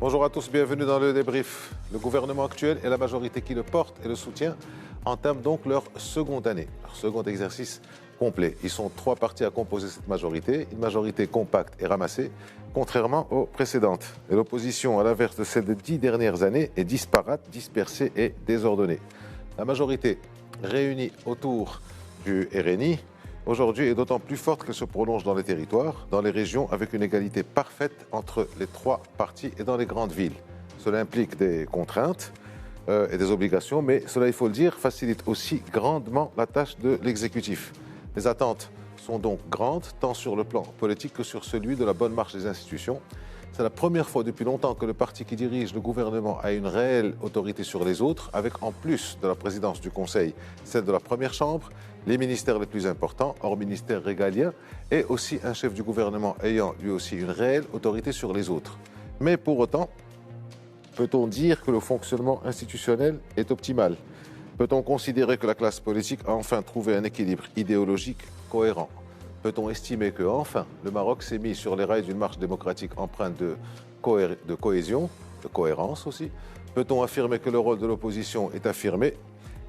Bonjour à tous, bienvenue dans le débrief. Le gouvernement actuel et la majorité qui le porte et le soutient entament donc leur seconde année, leur second exercice complet. Ils sont 3 partis à composer cette majorité, une majorité compacte et ramassée, contrairement aux précédentes. Et l'opposition, à l'inverse de celle des 10 dernières années, est disparate, dispersée et désordonnée. La majorité réunie autour du RNI aujourd'hui est d'autant plus forte qu'elle se prolonge dans les territoires, dans les régions, avec une égalité parfaite entre les 3 partis et dans les grandes villes. Cela implique des contraintes et des obligations, mais cela, il faut le dire, facilite aussi grandement la tâche de l'exécutif. Les attentes sont donc grandes, tant sur le plan politique que sur celui de la bonne marche des institutions. C'est la première fois depuis longtemps que le parti qui dirige le gouvernement a une réelle autorité sur les autres, avec en plus de la présidence du Conseil, celle de la première chambre, les ministères les plus importants, hors ministère régalien, et aussi un chef du gouvernement ayant lui aussi une réelle autorité sur les autres. Mais pour autant, peut-on dire que le fonctionnement institutionnel est optimal? Peut-on considérer que la classe politique a enfin trouvé un équilibre idéologique cohérent? Peut-on estimer que, enfin, le Maroc s'est mis sur les rails d'une marche démocratique empreinte de cohésion, de cohérence aussi? Peut-on affirmer que le rôle de l'opposition est affirmé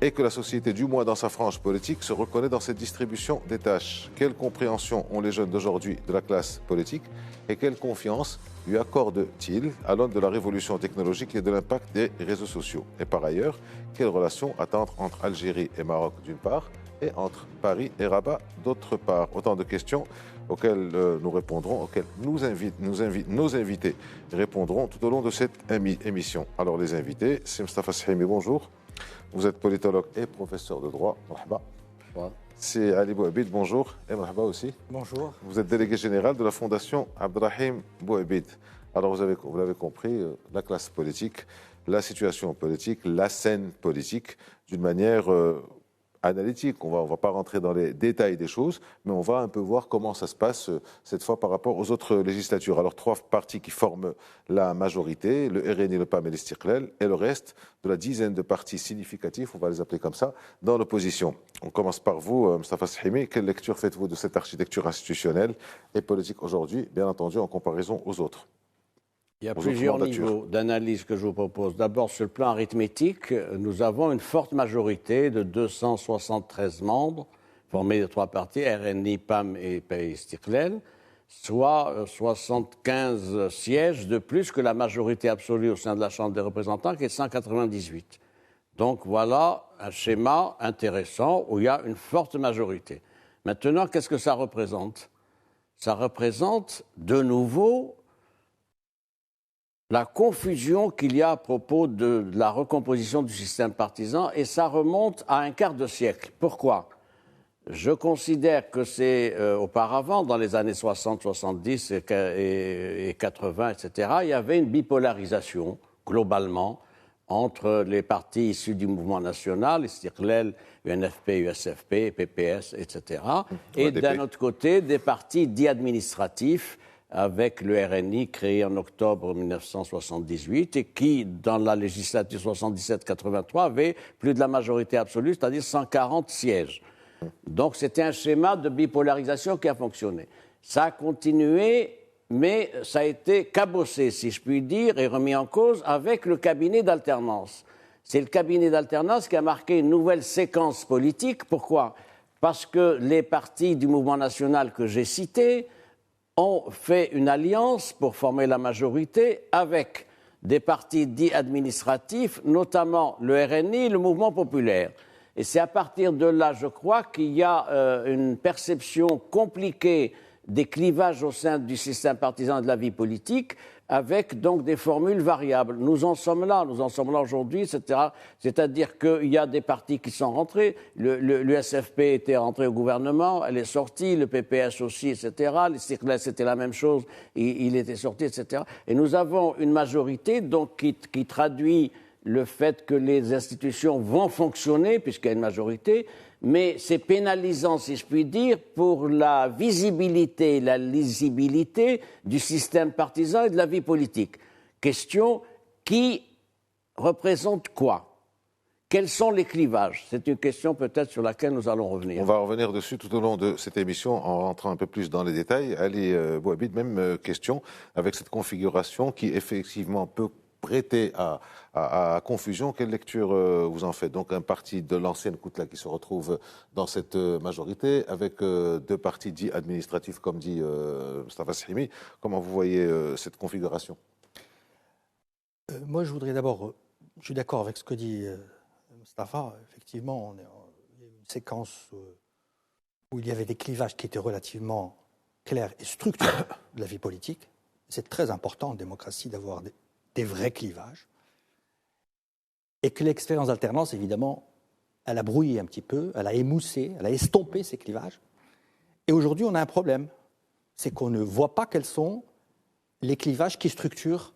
et que la société, du moins dans sa frange politique, se reconnaît dans cette distribution des tâches? Quelle compréhension ont les jeunes d'aujourd'hui de la classe politique et quelle confiance lui accorde-t-il à l'aune de la révolution technologique et de l'impact des réseaux sociaux? Et par ailleurs, quelle relation attendre entre Algérie et Maroc d'une part et entre Paris et Rabat d'autre part? Autant de questions auxquelles nous répondrons, auxquelles nos invités répondront tout au long de cette émission. Alors les invités, c'est Mustafa Sahimi, bonjour. Vous êtes politologue et professeur de droit. Marhaba. C'est Ali Bouabid, bonjour. Et marhaba aussi. Bonjour. Vous êtes délégué général de la Fondation Abdrahim Bouabid. Alors vous l'avez compris, la classe politique, la situation politique, la scène politique, d'une manière analytique. On va pas rentrer dans les détails des choses, mais on va un peu voir comment ça se passe cette fois par rapport aux autres législatures. Alors 3 partis qui forment la majorité, le RNI, le PAM et l'Istiqlal, et le reste de la dizaine de partis significatifs, on va les appeler comme ça, dans l'opposition. On commence par vous, Mustafa Sahimi. Quelle lecture faites-vous de cette architecture institutionnelle et politique aujourd'hui, bien entendu en comparaison aux autres? Il y a plusieurs niveaux d'analyse que je vous propose. D'abord, sur le plan arithmétique, nous avons une forte majorité de 273 membres, formés de 3 partis, RNI, PAM et Istiqlal, soit 75 sièges de plus que la majorité absolue au sein de la Chambre des représentants, qui est 198. Donc voilà un schéma intéressant où il y a une forte majorité. Maintenant, qu'est-ce que ça représente? Ça représente de nouveau la confusion qu'il y a à propos de la recomposition du système partisan, et ça remonte à un quart de siècle. Pourquoi? Je considère que c'est auparavant, dans les années 60, 70 et 80, etc., il y avait une bipolarisation, globalement, entre les partis issus du mouvement national, Istiqlal, UNFP, USFP, PPS, etc., et d'un autre côté, des partis dits administratifs, avec le RNI créé en octobre 1978 et qui, dans la législature 77-83, avait plus de la majorité absolue, c'est-à-dire 140 sièges. Donc c'était un schéma de bipolarisation qui a fonctionné. Ça a continué, mais ça a été cabossé, si je puis dire, et remis en cause avec le cabinet d'alternance. C'est le cabinet d'alternance qui a marqué une nouvelle séquence politique. Pourquoi? Parce que les partis du mouvement national que j'ai cités ont fait une alliance pour former la majorité avec des partis dits administratifs, notamment le RNI, le mouvement populaire. Et c'est à partir de là, je crois, qu'il y a une perception compliquée des clivages au sein du système partisan et de la vie politique, avec donc des formules variables. Nous en sommes là aujourd'hui, etc. C'est-à-dire qu'il y a des partis qui sont rentrés. L'USFP était rentré au gouvernement, elle est sortie, le PPS aussi, etc. L'Istiqlal, c'était la même chose, il était sorti, etc. Et nous avons une majorité donc, qui traduit le fait que les institutions vont fonctionner, puisqu'il y a une majorité, mais c'est pénalisant, si je puis dire, pour la visibilité, la lisibilité du système partisan et de la vie politique. question qui représente quoi? Quels sont les clivages? C'est une question peut-être sur laquelle nous allons revenir. On va revenir dessus tout au long de cette émission en rentrant un peu plus dans les détails. Ali Bouhabid, même question avec cette configuration qui effectivement peut prêter à confusion. Quelle lecture vous en faites? Donc un parti de l'ancienne Koutla qui se retrouve dans cette majorité avec deux partis dits administratifs comme dit Mustafa Sahimi. Comment vous voyez cette configuration? Moi je voudrais d'abord, je suis d'accord avec ce que dit Mustafa, effectivement, il y a eu une séquence où il y avait des clivages qui étaient relativement clairs et structurels de la vie politique. C'est très important en démocratie d'avoir des vrais clivages. Et que l'expérience d'alternance, évidemment, elle a brouillé un petit peu, elle a émoussé, elle a estompé ces clivages. Et aujourd'hui, on a un problème. C'est qu'on ne voit pas quels sont les clivages qui structurent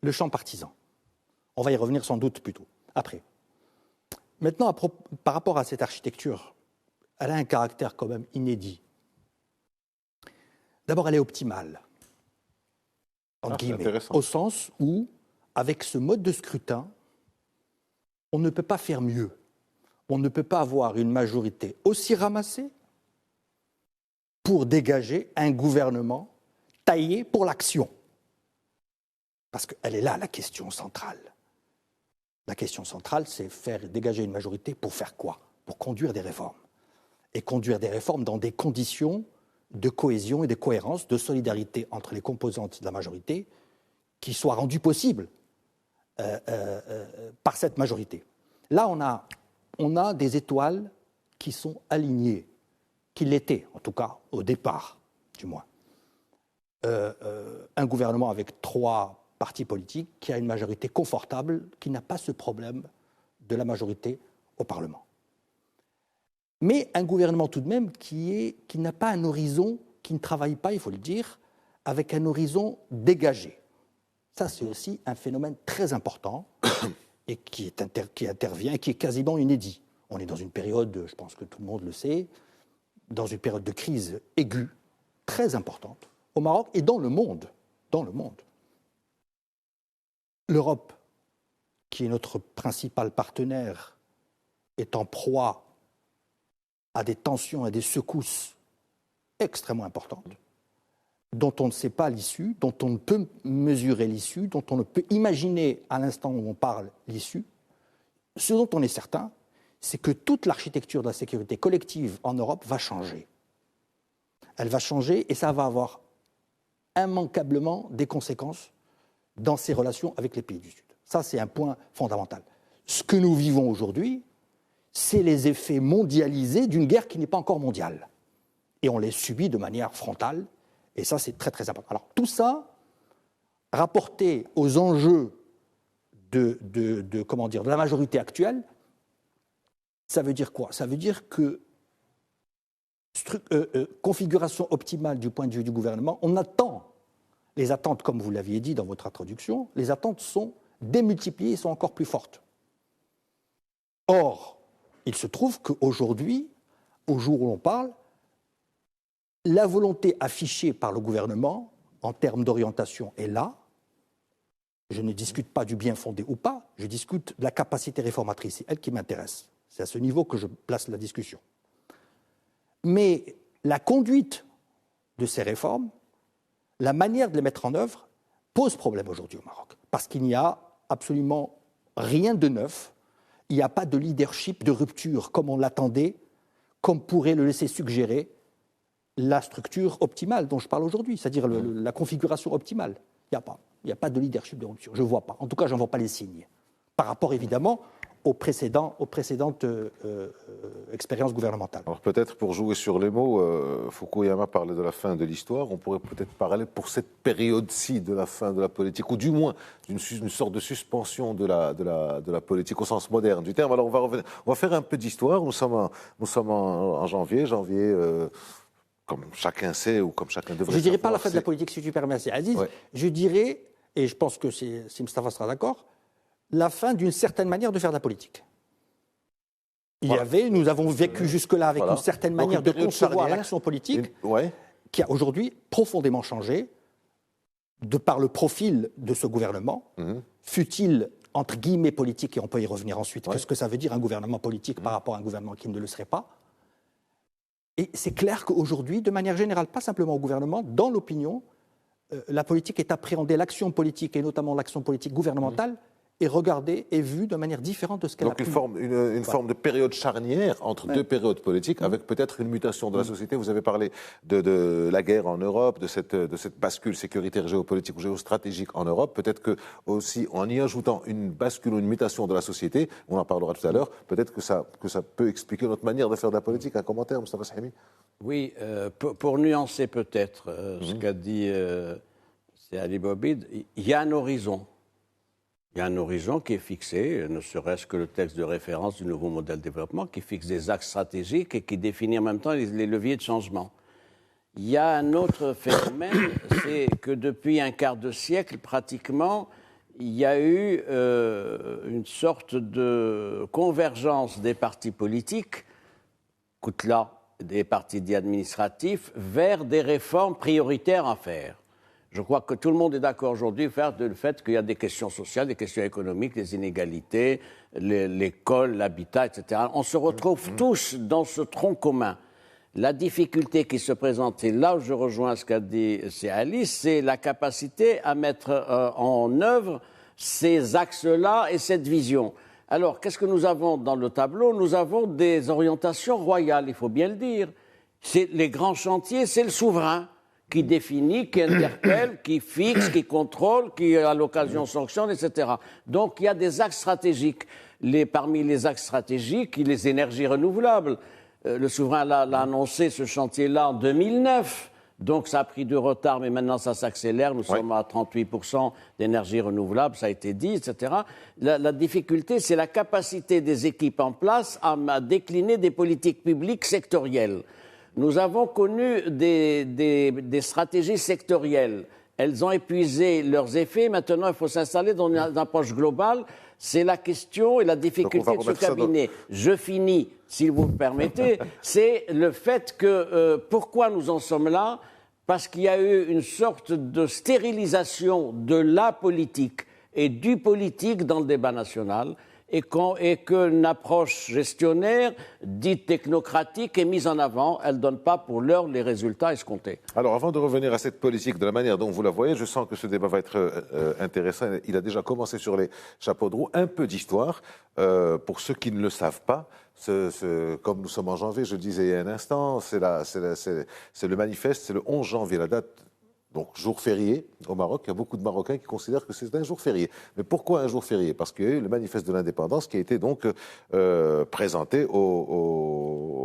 le champ partisan. On va y revenir sans doute plus tôt, après. Maintenant, par rapport à cette architecture, elle a un caractère quand même inédit. D'abord, elle est optimale, entre guillemets, au sens où, avec ce mode de scrutin, on ne peut pas faire mieux. On ne peut pas avoir une majorité aussi ramassée pour dégager un gouvernement taillé pour l'action. Parce qu'elle est là, la question centrale. La question centrale, c'est faire dégager une majorité pour faire quoi? Pour conduire des réformes. Et conduire des réformes dans des conditions de cohésion et de cohérence, de solidarité entre les composantes de la majorité, qui soient rendues possibles par cette majorité. Là, on a des étoiles qui sont alignées, qui l'étaient, en tout cas, au départ, du moins. Un gouvernement avec 3 parti politique qui a une majorité confortable, qui n'a pas ce problème de la majorité au Parlement. Mais un gouvernement tout de même qui n'a pas un horizon, qui ne travaille pas, il faut le dire, avec un horizon dégagé. Ça, c'est aussi un phénomène très important et qui intervient et qui est quasiment inédit. On est dans une période, je pense que tout le monde le sait, dans une période de crise aiguë, très importante, au Maroc et dans le monde. Dans le monde. L'Europe, qui est notre principal partenaire, est en proie à des tensions et des secousses extrêmement importantes, dont on ne sait pas l'issue, dont on ne peut mesurer l'issue, dont on ne peut imaginer à l'instant où on parle l'issue. Ce dont on est certain, c'est que toute l'architecture de la sécurité collective en Europe va changer. Elle va changer et ça va avoir immanquablement des conséquences dans ses relations avec les pays du Sud. Ça, c'est un point fondamental. Ce que nous vivons aujourd'hui, c'est les effets mondialisés d'une guerre qui n'est pas encore mondiale. Et on les subit de manière frontale, et ça, c'est très, très important. Alors, tout ça, rapporté aux enjeux de la majorité actuelle, ça veut dire quoi? Ça veut dire que configuration optimale du point de vue du gouvernement, on attend. Les attentes, comme vous l'aviez dit dans votre introduction, les attentes sont démultipliées et sont encore plus fortes. Or, il se trouve qu'aujourd'hui, au jour où l'on parle, la volonté affichée par le gouvernement en termes d'orientation est là. Je ne discute pas du bien fondé ou pas, je discute de la capacité réformatrice. C'est elle qui m'intéresse. C'est à ce niveau que je place la discussion. Mais la conduite de ces réformes, la manière de les mettre en œuvre pose problème aujourd'hui au Maroc. Parce qu'il n'y a absolument rien de neuf. Il n'y a pas de leadership de rupture comme on l'attendait, comme pourrait le laisser suggérer la structure optimale dont je parle aujourd'hui, c'est-à-dire la configuration optimale. Il n'y a pas de leadership de rupture. Je ne vois pas. En tout cas, je n'en vois pas les signes. Par rapport, évidemment, aux précédentes expériences gouvernementales. Alors peut-être pour jouer sur les mots, Fukuyama parlait de la fin de l'histoire, on pourrait peut-être parler pour cette période-ci de la fin de la politique, ou du moins d'une sorte de suspension de la politique au sens moderne du terme. Alors on va faire un peu d'histoire, nous sommes en janvier, comme chacun sait ou comme chacun devrait savoir. Je ne dirais pas la fin de la politique, si tu permets, c'est Aziz. Ouais. Je dirais, et je pense que si Mustafa sera d'accord, la fin d'une certaine manière de faire de la politique. Nous avons vécu jusque-là avec une certaine manière de concevoir l'action politique qui a aujourd'hui profondément changé de par le profil de ce gouvernement, fut-il entre guillemets politique, et on peut y revenir ensuite, qu'est-ce que ça veut dire un gouvernement politique par rapport à un gouvernement qui ne le serait pas? Et c'est clair qu'aujourd'hui, de manière générale, pas simplement au gouvernement, dans l'opinion, la politique est appréhendée, l'action politique, et notamment l'action politique gouvernementale, est regardée et vue de manière différente de ce qu'elle a pu. Donc une forme de période charnière entre deux périodes politiques, avec peut-être une mutation de la société. Vous avez parlé de la guerre en Europe, de cette bascule sécuritaire géopolitique ou géostratégique en Europe. Peut-être que aussi, en y ajoutant une bascule ou une mutation de la société, on en parlera tout à l'heure, peut-être que ça peut expliquer notre manière de faire de la politique. Un commentaire, Moustapha Sahimi? Oui, pour nuancer peut-être ce qu'a dit c'est Ali Boabid, il y a un horizon. Il y a un horizon qui est fixé, ne serait-ce que le texte de référence du nouveau modèle de développement, qui fixe des axes stratégiques et qui définit en même temps les leviers de changement. Il y a un autre phénomène, c'est que depuis un quart de siècle, pratiquement, il y a eu une sorte de convergence des partis politiques, Koutla, des partis dits administratifs, vers des réformes prioritaires à faire. Je crois que tout le monde est d'accord aujourd'hui sur le fait qu'il y a des questions sociales, des questions économiques, des inégalités, l'école, l'habitat, etc. On se retrouve tous dans ce tronc commun. La difficulté qui se présente, et là où je rejoins ce qu'a dit Ali, c'est la capacité à mettre en œuvre ces axes-là et cette vision. Alors, qu'est-ce que nous avons dans le tableau? Nous avons des orientations royales, il faut bien le dire. Les grands chantiers, c'est le souverain qui définit, qui interpelle, qui fixe, qui contrôle, qui à l'occasion sanctionne, etc. Donc il y a des axes stratégiques. Parmi les axes stratégiques, les énergies renouvelables. Le souverain l'a annoncé, ce chantier-là, en 2009. Donc ça a pris du retard, mais maintenant ça s'accélère. Nous sommes à 38% d'énergie renouvelable, ça a été dit, etc. La difficulté, c'est la capacité des équipes en place à décliner des politiques publiques sectorielles. Nous avons connu des stratégies sectorielles. Elles ont épuisé leurs effets. Maintenant, il faut s'installer dans une approche globale. C'est la question et la difficulté de ce cabinet. Je finis, si vous me permettez. C'est le fait que pourquoi nous en sommes là? Parce qu'il y a eu une sorte de stérilisation de la politique et du politique dans le débat national. Et qu'une approche gestionnaire, dite technocratique, est mise en avant. Elle ne donne pas pour l'heure les résultats escomptés. Alors, avant de revenir à cette politique, de la manière dont vous la voyez, je sens que ce débat va être intéressant. Il a déjà commencé sur les chapeaux de roue. Un peu d'histoire, pour ceux qui ne le savent pas. Comme nous sommes en janvier, je le disais il y a un instant, c'est le manifeste, c'est le 11 janvier, la date. Donc, jour férié au Maroc, il y a beaucoup de Marocains qui considèrent que c'est un jour férié. Mais pourquoi un jour férié? Parce qu'il y a eu le manifeste de l'indépendance qui a été donc présenté au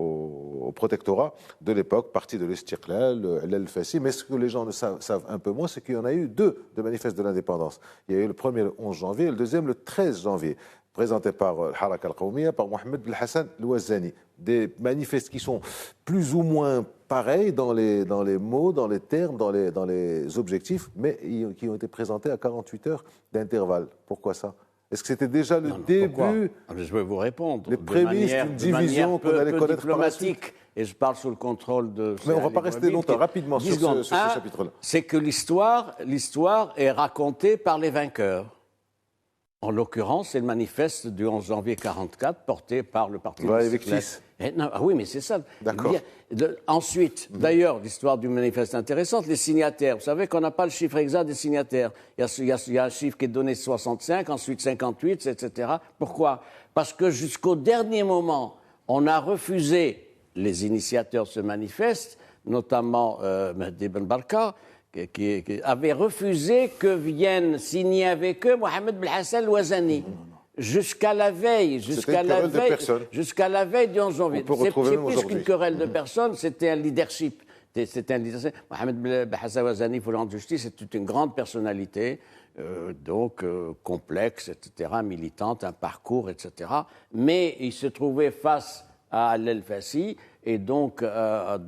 protectorat de l'époque, parti de l'Istiqlal, l'El-Fassi. Mais ce que les gens ne savent un peu moins, c'est qu'il y en a eu deux de manifestes de l'indépendance. Il y a eu le premier le 11 janvier et le deuxième le 13 janvier. Présenté par Haraka al-Qawmiya, par Mohamed Belhassan Louazani. Des manifestes qui sont plus ou moins pareils dans les mots, dans les termes, dans les objectifs, mais qui ont été présentés à 48 heures d'intervalle. Pourquoi ça? Est-ce que c'était déjà le début? Je vais vous répondre. Les prémices d'une division qu'on allait connaître par la suite. Et je parle sous le contrôle de... Mais on ne va pas rester longtemps, rapidement, sur ce chapitre-là. C'est que l'histoire est racontée par les vainqueurs. En l'occurrence, c'est le manifeste du 11 janvier 1944 porté par le Parti socialiste. Oui, mais c'est ça. D'accord. Ensuite, d'ailleurs, l'histoire du manifeste est intéressante, les signataires. Vous savez qu'on n'a pas le chiffre exact des signataires. Il y a un chiffre qui est donné 65, ensuite 58, etc. Pourquoi? Parce que jusqu'au dernier moment, on a refusé les initiateurs de ce manifeste, notamment Mehdi Ben Barka, qui avait refusé que vienne signer avec eux Mohamed Belhassan Louazani. Jusqu'à la veille du 11 janvier. C'est plus qu'une querelle de personnes, c'était un leadership. Mohamed Belhassan Louazani, il faut le rendre justice, c'était une grande personnalité, complexe, etc., militante, un parcours, etc. Mais il se trouvait face à l'El-Fassi et donc à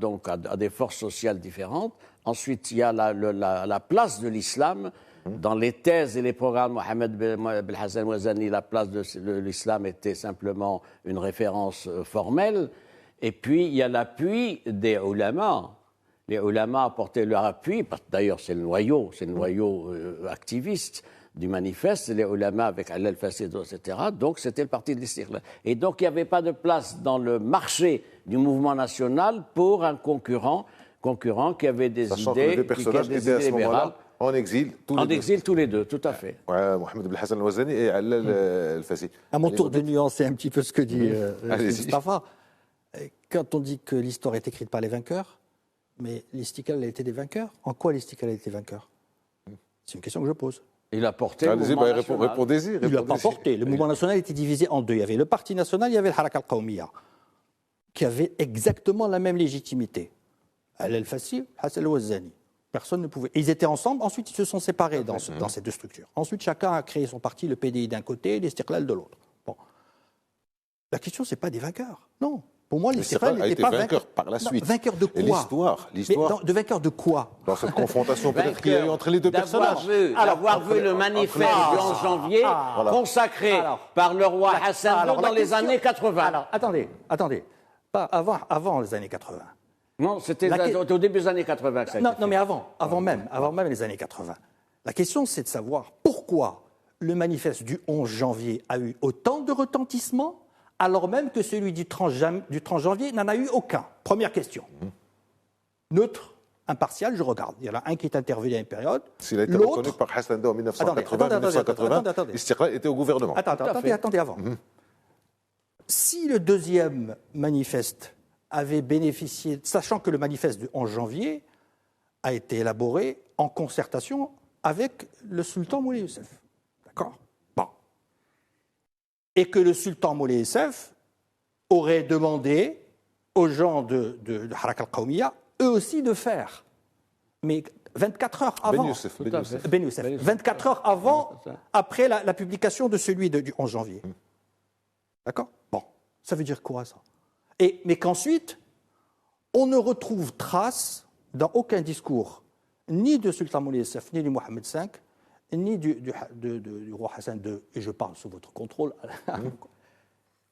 des forces sociales différentes. Ensuite, il y a la place de l'islam. Dans les thèses et les programmes, Mohamed Belhassan Louazani, la place de l'islam était simplement une référence formelle. Et puis, il y a l'appui des ulama. Les ulama apportaient leur appui, d'ailleurs c'est le noyau activiste du manifeste, les ulama avec Ala al-Fasid, etc. Donc c'était le parti de l'Istiqlal. Et donc il n'y avait pas de place dans le marché du mouvement national pour un concurrent qui avait des Sachant idées, que les deux personnages qui avait des étaient à idées ce moment-là libérales. en exil, Tous les deux, tout à fait. Ouais, Mohamed Ben Hassan al-Wazani et Ala al-Fassi. À mon tour de nuancer un petit peu ce que dit Allez-y. Mustafa. Quand on dit que l'histoire est écrite par les vainqueurs, mais l'Istiqlal a été des vainqueurs. En quoi l'Istiqlal a été vainqueur? C'est une question que je pose. Il a porté le Allez-y, mouvement bah, national. répondez-y. Il ne l'a pas porté. Le mouvement national était divisé en deux. Il y avait le Parti national, il y avait le Haraka al-Qawmiya, qui avait exactement la même légitimité. Al-Fassi, Hassan al-Wazani. Personne ne pouvait. Et ils étaient ensemble, ensuite ils se sont séparés dans ces deux structures. Ensuite, chacun a créé son parti, le PDI d'un côté et l'Istiqlal de l'autre. Bon. La question, ce n'est pas des vainqueurs. Non. Pour moi, l'Istiqlal a n'était été pas vainqueur par la suite. Vainqueur de quoi? Et l'histoire. Mais de vainqueur de quoi? Dans cette confrontation peut-être qu'il y a eu entre les deux personnages. D'avoir vu le manifeste du 11 janvier consacré par le roi Hassan II dans les années 80. Alors, attendez. Pas avant les années 80. Non, c'était au début des années 80 que ça a été fait. Non, mais avant même les années 80. La question, c'est de savoir pourquoi le manifeste du 11 janvier a eu autant de retentissement, alors même que celui du 30 janvier n'en a eu aucun. Première question. Neutre, impartial, je regarde. Il y en a un qui est intervenu à une période. S'il a été reconnu par Hassan II en 1980, l'Istiqlal était au gouvernement. Attendez avant. Si le deuxième manifeste avait bénéficié, sachant que le manifeste du 11 janvier a été élaboré en concertation avec le sultan Moulay Youssef. D'accord? Bon. Et que le sultan Moulay Youssef aurait demandé aux gens de Haraka al-Qawmiya, eux aussi, de faire. Mais 24 heures avant. Ben Youssef. 24 heures avant, après la publication de celui du 11 janvier. D'accord? Bon. Ça veut dire quoi, ça? Mais qu'ensuite, on ne retrouve trace dans aucun discours, ni de Sultan Moulay Youssef, ni du Mohammed V, ni du roi Hassan II, et je parle sous votre contrôle,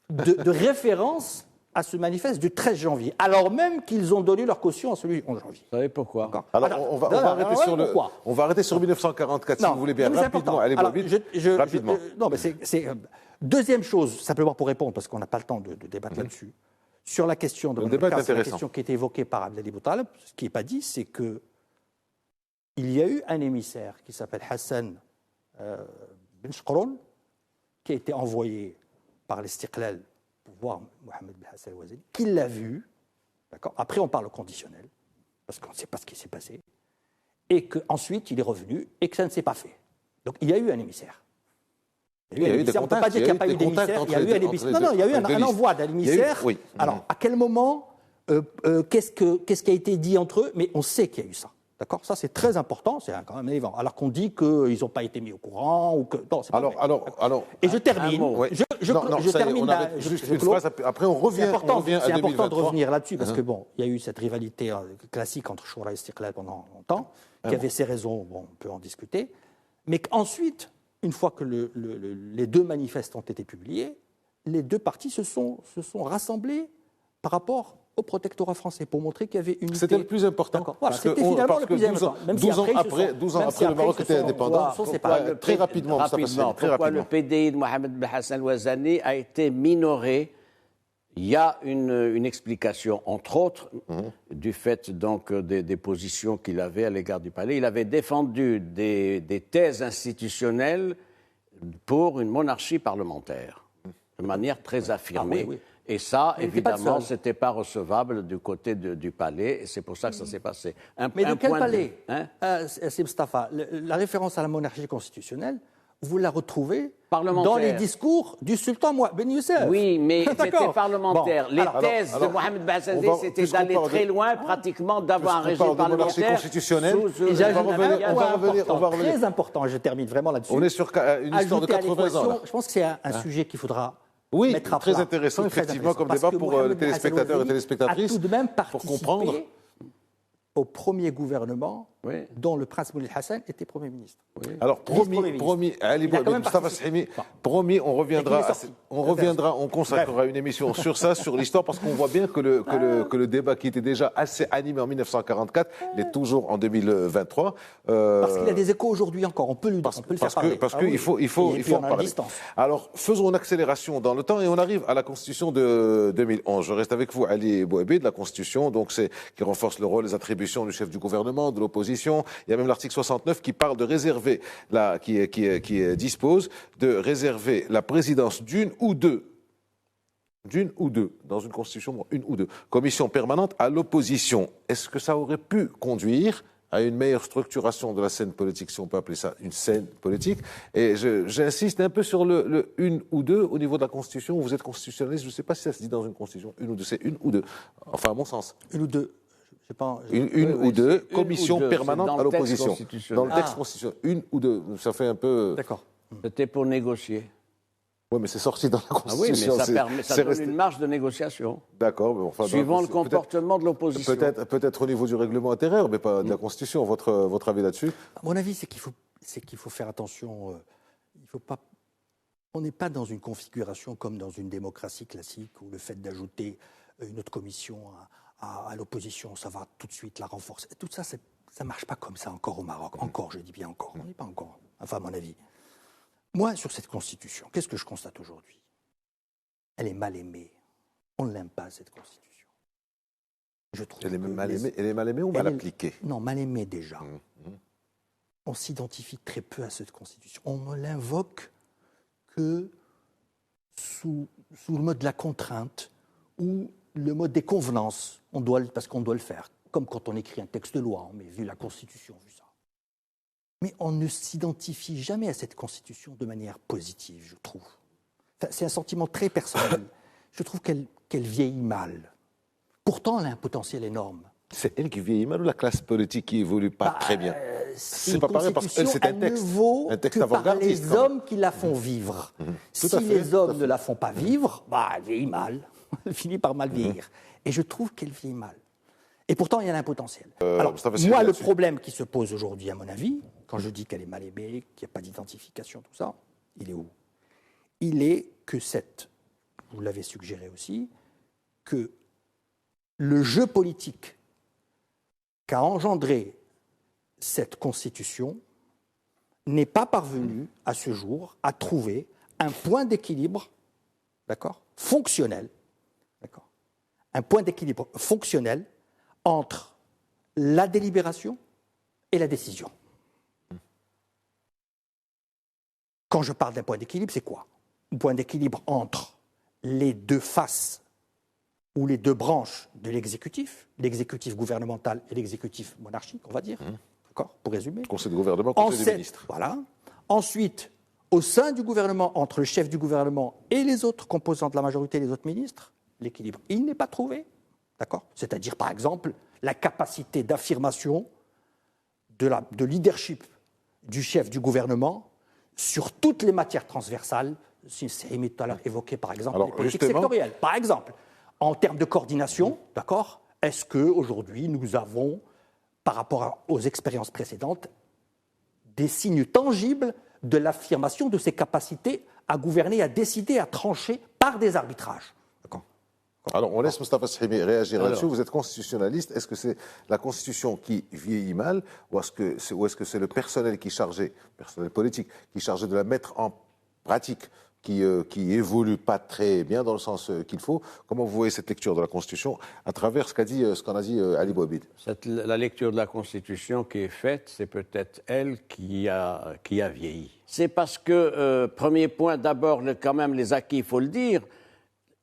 de référence à ce manifeste du 13 janvier, alors même qu'ils ont donné leur caution à celui du 11 janvier. Vous savez pourquoi? Alors, on va arrêter sur 1944, si vous voulez bien, rapidement. Allez, rapidement. Non, mais c'est... Deuxième chose, simplement pour répondre, parce qu'on n'a pas le temps de débattre là-dessus, sur la question de la question qui était évoquée par Abdelali Boutaleb, ce qui n'est pas dit, c'est que il y a eu un émissaire qui s'appelle Hassan Ben Shkroun, qui a été envoyé par l'Istiqlal pour voir Mohamed Ben Hassan al-Wazani, qui l'a vu, d'accord. Après on parle au conditionnel, parce qu'on ne sait pas ce qui s'est passé, et qu'ensuite il est revenu, et que ça ne s'est pas fait. Donc il y a eu un émissaire. On ne peut pas dire qu'il n'y a pas eu d'émissaire. Il y a eu un émissaire. Non, il y a eu un envoi d'un émissaire. Alors, à quel moment, qu'est-ce qui a été dit entre eux? Mais on sait qu'il y a eu ça. D'accord? Ça, c'est très important, c'est quand même évident. Alors qu'on dit qu'ils n'ont pas été mis au courant ou que. Non, c'est pas vrai. Et je termine. Je termine là. Après, on revient. C'est important de revenir là-dessus parce que, bon, il y a eu cette rivalité classique entre Choura et Istiqlal pendant longtemps, qui avait ses raisons, bon, on peut en discuter. Mais qu'ensuite, une fois que les deux manifestes ont été publiés, les deux partis se sont rassemblés par rapport au protectorat français pour montrer qu'il y avait une unité. C'était le plus important. Voilà, c'était finalement le plus important. 12 ans après, le Maroc était indépendant. Très rapidement, pourquoi le PDI de Mohamed Ben Hassan al-Wazani a été minoré? Il y a une explication, entre autres, du fait donc des positions qu'il avait à l'égard du palais. Il avait défendu des thèses institutionnelles pour une monarchie parlementaire, de manière très affirmée. Oui. Et ça, évidemment, ce n'était pas recevable du côté du palais, et c'est pour ça que ça s'est passé. Mais de quel palais c'est Mustafa, la référence à la monarchie constitutionnelle, vous la retrouvez dans les discours du sultan Ben Youssef. Oui, mais c'était parlementaire. Les thèses de Mohamed Ben Hassan, c'était d'aller très loin, pratiquement d'avoir un régime parlementaire. Constitutionnelle. On va revenir. Très important, je termine vraiment là-dessus. On est sur une histoire de 80 ans. Je pense que c'est un sujet qu'il faudra Oui, mettre à très plat. intéressant, effectivement, comme débat pour les téléspectateurs et téléspectatrices. A tout de même pour comprendre. participé au premier gouvernement Oui. dont le prince Moulay Hassan était Premier ministre. Oui. Alors, promis, Ali Bouabi, Mustafa Sahimi, promis, on reviendra, on consacrera une émission sur ça, sur l'histoire, parce qu'on voit bien que le débat qui était déjà assez animé en 1944 l'est toujours en 2023. Parce qu'il y a des échos aujourd'hui encore, on peut le faire parler. Parce qu'il faut en parler. Alors, faisons une accélération dans le temps et on arrive à la Constitution de 2011. Je reste avec vous, Ali Bouabi, de la Constitution, donc qui renforce le rôle, les attributions du chef du gouvernement, de l'opposition. Il y a même l'article 69 qui parle de réserver, qui dispose de réserver la présidence d'une ou deux, dans une constitution, une ou deux, commissions permanentes à l'opposition. Est-ce que ça aurait pu conduire à une meilleure structuration de la scène politique, si on peut appeler ça une scène politique? Et j'insiste un peu sur le une ou deux au niveau de la Constitution. Vous êtes constitutionnaliste, je ne sais pas si ça se dit dans une Constitution, une ou deux, c'est une ou deux. Enfin, à mon sens. Une ou deux. Une ou deux commissions permanentes à l'opposition. Dans le texte constitutionnel. Une ou deux. Ça fait un peu. D'accord. C'était pour négocier. Oui, mais c'est sorti dans la Constitution. Ah oui, mais ça donne une marge de négociation. D'accord. Mais enfin, suivant le comportement de l'opposition. Peut-être au niveau du règlement intérieur, mais pas de la Constitution. Votre avis là-dessus? À mon avis, c'est qu'il faut faire attention. Il faut pas. On n'est pas dans une configuration comme dans une démocratie classique où le fait d'ajouter une autre commission à l'opposition, ça va tout de suite la renforcer. Tout ça, ça ne marche pas comme ça encore au Maroc. Encore, je dis bien encore. On n'est pas encore. Enfin, à mon avis. Moi, sur cette Constitution, qu'est-ce que je constate aujourd'hui? Elle est mal aimée. On ne l'aime pas, cette Constitution. Je trouve elle est mal aimée ou mal appliquée? Non, mal aimée déjà. On s'identifie très peu à cette Constitution. On ne l'invoque que sous le mode de la contrainte ou le mode des convenances, parce qu'on doit le faire, comme quand on écrit un texte de loi, mais vu la Constitution, vu ça. Mais on ne s'identifie jamais à cette Constitution de manière positive, je trouve. Enfin, c'est un sentiment très personnel. Je trouve qu'elle vieillit mal. Pourtant, elle a un potentiel énorme. C'est elle qui vieillit mal ou la classe politique qui évolue pas très bien? C'est pas pareil parce qu'elle, c'est un texte avant-gardiste. Les hommes qui la font vivre. Si les hommes ne la font pas vivre, elle vieillit mal. Elle finit par mal vieillir. Et je trouve qu'elle vieillit mal. Et pourtant, il y a un potentiel. Alors, moi, le problème qui se pose aujourd'hui, à mon avis, quand je dis qu'elle est mal aimée, qu'il n'y a pas d'identification, tout ça, il est où? Il est que vous l'avez suggéré aussi, que le jeu politique qu'a engendré cette Constitution n'est pas parvenu, à ce jour, à trouver un point d'équilibre, d'accord, fonctionnel, d'accord, un point d'équilibre fonctionnel entre la délibération et la décision. Quand je parle d'un point d'équilibre, c'est quoi? Un point d'équilibre entre les deux faces ou les deux branches de l'exécutif gouvernemental et l'exécutif monarchique, on va dire, d'accord, pour résumer. Conseil de gouvernement, conseil des ministres. Voilà. Ensuite, au sein du gouvernement, entre le chef du gouvernement et les autres composants de la majorité, les autres ministres, l'équilibre, il n'est pas trouvé. D'accord ? C'est-à-dire, par exemple, la capacité d'affirmation de leadership du chef du gouvernement sur toutes les matières transversales. C'est tout à l'heure évoqué, par exemple, les politiques sectorielles. Par exemple, en termes de coordination, d'accord ? Est-ce qu'aujourd'hui, nous avons, par rapport aux expériences précédentes, des signes tangibles de l'affirmation de ces capacités à gouverner, à décider, à trancher par des arbitrages? Alors, on laisse Mustafa Sahimi réagir là-dessus. Vous êtes constitutionnaliste. Est-ce que c'est la Constitution qui vieillit mal ou est-ce que c'est le personnel personnel politique, qui est chargé de la mettre en pratique, qui évolue pas très bien dans le sens qu'il faut? Comment vous voyez cette lecture de la Constitution à travers ce qu'en a dit Ali Bouabi? La lecture de la Constitution qui est faite, c'est peut-être elle qui a vieilli. C'est parce que, premier point, d'abord, quand même, les acquis, il faut le dire.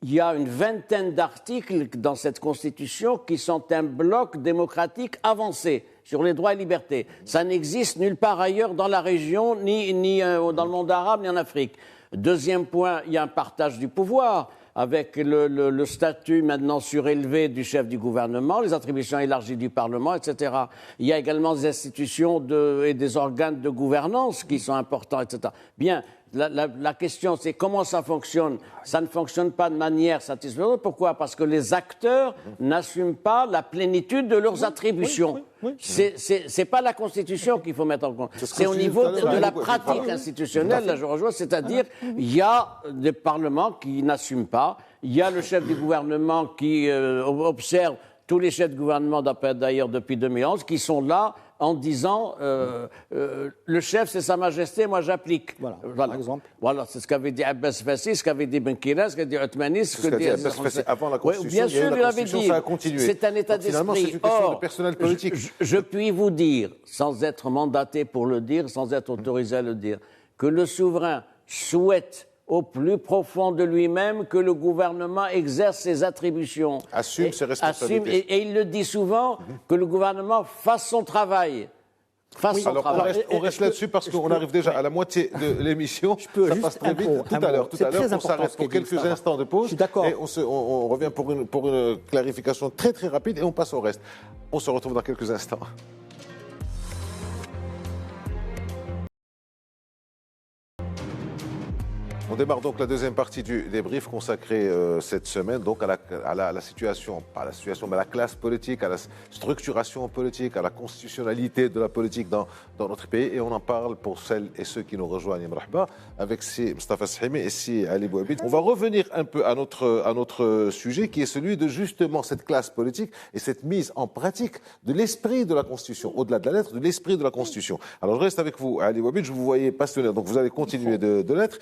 Il y a une vingtaine d'articles dans cette Constitution qui sont un bloc démocratique avancé sur les droits et libertés. Ça n'existe nulle part ailleurs dans la région, ni dans le monde arabe, ni en Afrique. Deuxième point, il y a un partage du pouvoir avec le statut maintenant surélevé du chef du gouvernement, les attributions élargies du Parlement, etc. Il y a également des institutions et des organes de gouvernance qui sont importants, etc. Bien, La question, c'est comment ça fonctionne. Ça ne fonctionne pas de manière satisfaisante. Pourquoi? Parce que les acteurs n'assument pas la plénitude de leurs attributions. C'est pas la Constitution qu'il faut mettre en compte. C'est au niveau de la pratique institutionnelle, là je rejoins, c'est-à-dire il y a des parlements qui n'assument pas, il y a le chef du gouvernement qui observe tous les chefs de gouvernement, d'ailleurs depuis 2011, qui sont là en disant le chef c'est Sa Majesté, moi j'applique. Voilà. Par exemple. Voilà, c'est ce qu'avait dit Abbas Fassi, ce qu'avait dit Benkira, ce qu'avait dit Othmani, ce qu'a dit Abbas Fassi avant la Constitution. Bien sûr, il avait dit. Ça a continué. C'est un état d'esprit. Finalement, c'est une question de personnel politique. Je puis vous dire, sans être mandaté pour le dire, sans être autorisé à le dire, que le souverain souhaite au plus profond de lui-même que le gouvernement exerce ses attributions. Assume ses responsabilités. Et il le dit souvent, que le gouvernement fasse son travail. On reste là-dessus parce qu'on arrive déjà à la moitié de l'émission. Ça passe très vite. Tout à l'heure, on s'arrête pour quelques instants de pause. Et on revient pour une clarification très très rapide et on passe au reste. On se retrouve dans quelques instants. On démarre donc la deuxième partie du débrief consacré cette semaine donc à la situation, pas à la situation, mais à la classe politique, à la structuration politique, à la constitutionnalité de la politique dans notre pays. Et on en parle pour celles et ceux qui nous rejoignent, Mrahba, avec si Mustafa Shimi et si Ali Bouabid. On va revenir un peu à notre sujet qui est celui de justement cette classe politique et cette mise en pratique de l'esprit de la Constitution, au-delà de la lettre, de l'esprit de la Constitution. Alors je reste avec vous, Ali Bouabid, je vous voyais passionné, donc vous allez continuer de l'être.